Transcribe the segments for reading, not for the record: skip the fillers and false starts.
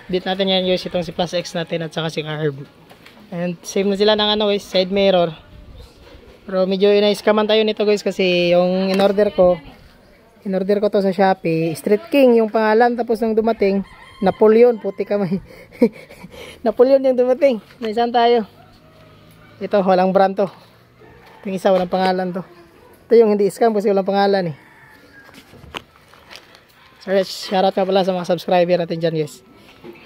update natin yan guys, itong si Plus X natin at saka si Carb. And same na sila ng ano guys, side mirror. Pero medyo ina-scaman tayo nito guys kasi yung in-order ko to sa Shopee, Street King yung pangalan, tapos nung dumating Napoleon, puti kamay. Napoleon yung dumating. Naisan tayo. Ito, walang brand to. Yung isa, walang pangalan to. Ito yung hindi scam kasi walang pangalan eh. So guys, shoutout ka pala sa mga subscriber natin dyan guys.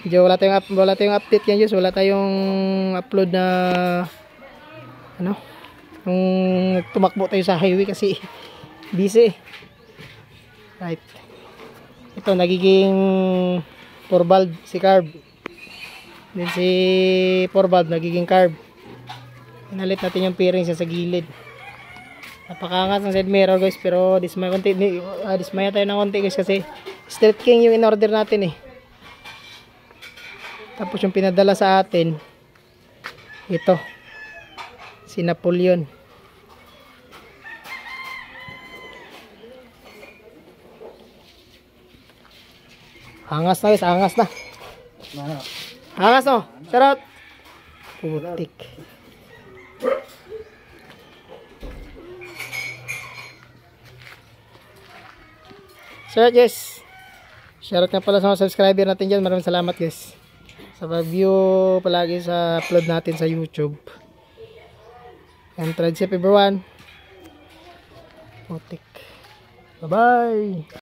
Medyo wala tayong update yan guys. Wala tayong upload na ano, yung tumakbo tayo sa highway kasi busy. Right. Ito, nagiging 4 valve si Carb. Then si 4 valve nagiging Carb. Inalit natin yung bearing sa gilid. Napakangat ng side mirror guys, pero dismaya tayo ng konti guys kasi Street King yung in-order natin eh. Tapos yung pinadala sa atin ito, si Napoleon. Angas na guys, angas na. Angas no, charot. Putik. So guys, shoutout nga pala sa mga subscriber natin dyan. Maraming salamat guys sa pag-view palagi sa upload natin sa YouTube. And trade safe everyone. Putik. Bye bye.